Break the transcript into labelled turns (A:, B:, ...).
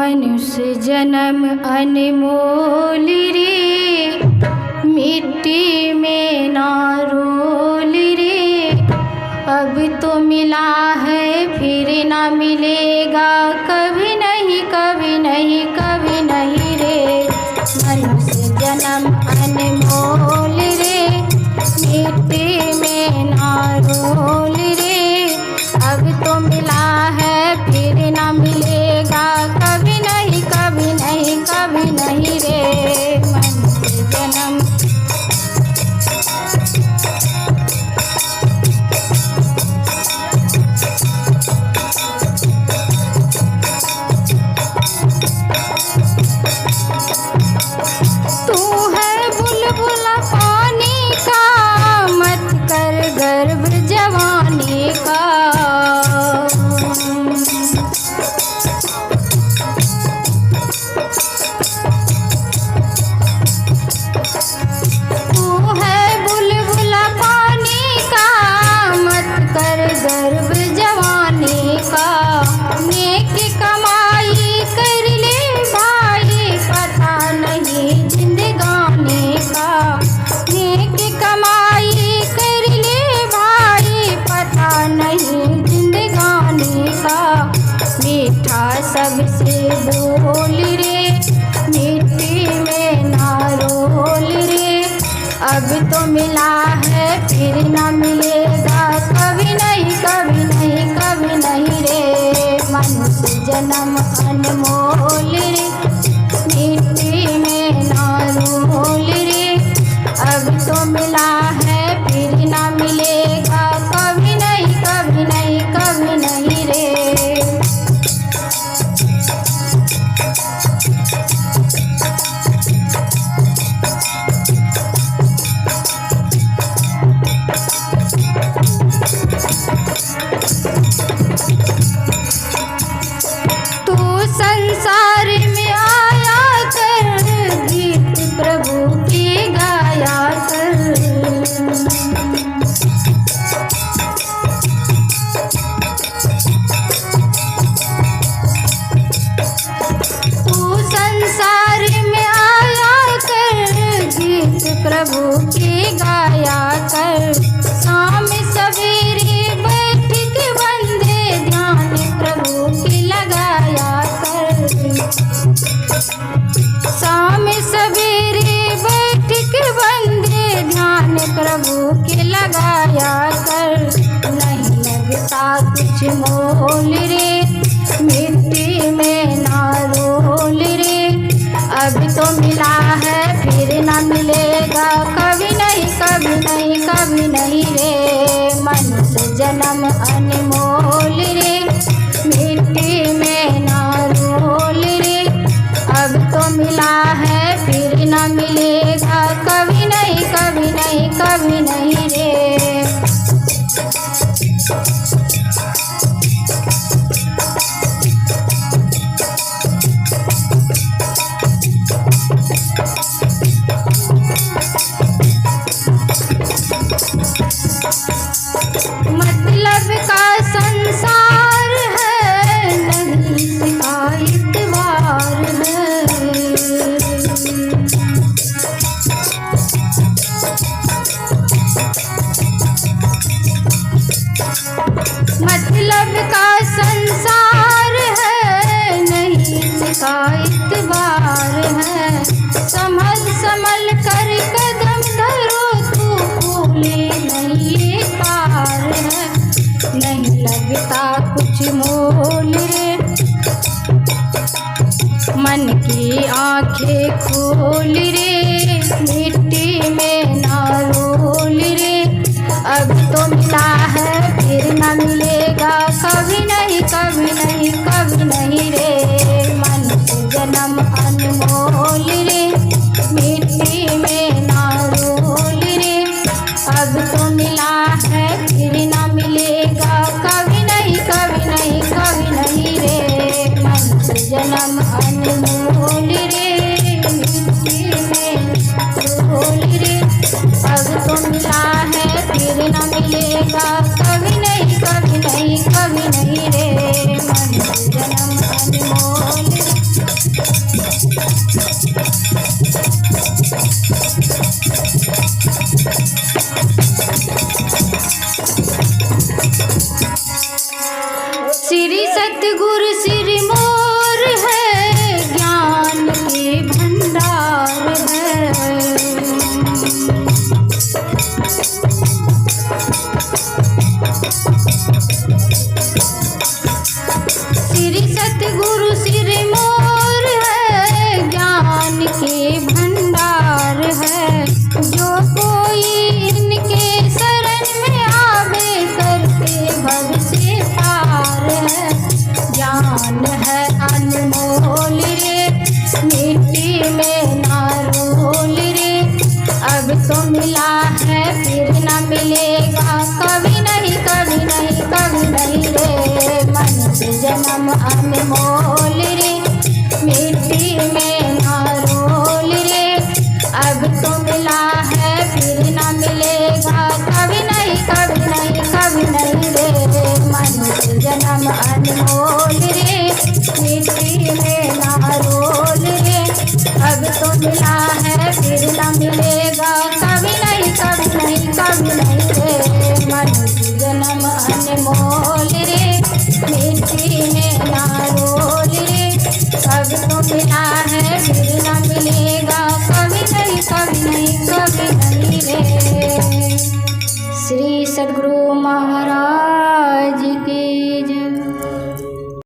A: मनुष्य जन्म अनमोल रे, मिट्टी में ना रोल रे। अब तो मिला है फिर ना मिलेगा, कभी नहीं कभी नहीं कभी नहीं रे। मनुष्य जन्म अनमोल रे, मिट्टी में ना रोल रे। अब तो मिला है फिर ना मिलेगा, कभी नहीं कभी नहीं कभी नहीं रे। मनुष्य जन्म तू है बुलबुला पानी का, मत कर गर्व जवानी का। तू है बुलबुला पानी का, मत कर गर्व जवानी का। नेक कमाई कर ले भाई, पता नहीं जिंदगानी का। नेक कमाई कर ले भाई, पता नहीं जिंदगानी का। मीठा सबसे बोल रे, मिट्टी में ना रोल रे। अब तो मिला है फिर ना मिलेगा, कभी नहीं कभी नहीं कभी नहीं रे। मनुष्य जन्म अनमोल रे, मिट्टी में ना रोल रे। अब तो मिला है फिर ना मिलेगा, कभी नहीं कभी नहीं कभी नहीं रे। तू संसार में आया कर, गीत प्रभु की गाया कर। तू संसार में आया कर, गीत प्रभु की गाया कर। शाम सवेरे बैठ के बंदे, ध्यान प्रभु की लगाया कर। शाम सवेरे बैठ के बंदे, ध्यान प्रभु के लगाया कर। नहीं लगता कुछ मोल रे, मिट्टी में ना रोल रे। अब तो मिला है फिर ना मिलेगा, कभी नहीं कभी नहीं कभी नहीं रे। मनुष्य जन्म अनमोल रे, मिट्टी में ना रोल रे। अब तो मिला है फिर ना मिलेगा, कभी नहीं कभी नहीं कभी नहीं रे। मतलब का संसार है, नहीं इसका इतबार है। मतलब का संसार है, नहीं इसका इतबार है। संभल संभल कर कदम धरो, तू भूले नहीं ये पार है। नहीं लगता कुछ मोल रे, मन की आंखें खोल रे। मिट्टी में ना रोल रे। अब तो मिला है फिर ना मिलेगा, कभी नहीं कभी नहीं कभी नहीं रे। मनुष्य जन्म अनमोल रे, मिट्टी में ना रोल रे। अब तो मिला है फिर ना मिलेगा, कभी नहीं कभी नहीं कभी नहीं रे। मनुष्य जन्म अनमोल रे, मिट्टी में श्री सतगुरु श्री मोर है, ज्ञान के भंडार है। श्री सतगुरु श्री मोर है, ज्ञान के भंडार है। जो कोई इनके शरण में आवे, करते भव से पार है। ज्ञान है अनमोल रे, मिट्टी में ना रोल रे। अब तो मिला है फिर न मिलेगा, कभी नहीं कभी नहीं कभी नहीं रे। मनुष्य जन्म अनमोल रे, मिट्टी में ना रोल रे। अब तो मिला है फिर न मिलेगा, कभी नहीं कभी नहीं कभी नहीं रे। मनुष्य जन्म अनमोल रे, मिट्टी में ना रोल रे। अब तो मिला है फिर न मिलेगा, कभी नहीं कभी नहीं कभी नहीं रे। मनुष्य जन्म अनमोल रे, मिट्टी में ना रोल रे। अब तो मिला है फिर न मिलेगा, कभी नहीं कभी नहीं कभी नहीं रे। श्री सद्गुरु महाराज।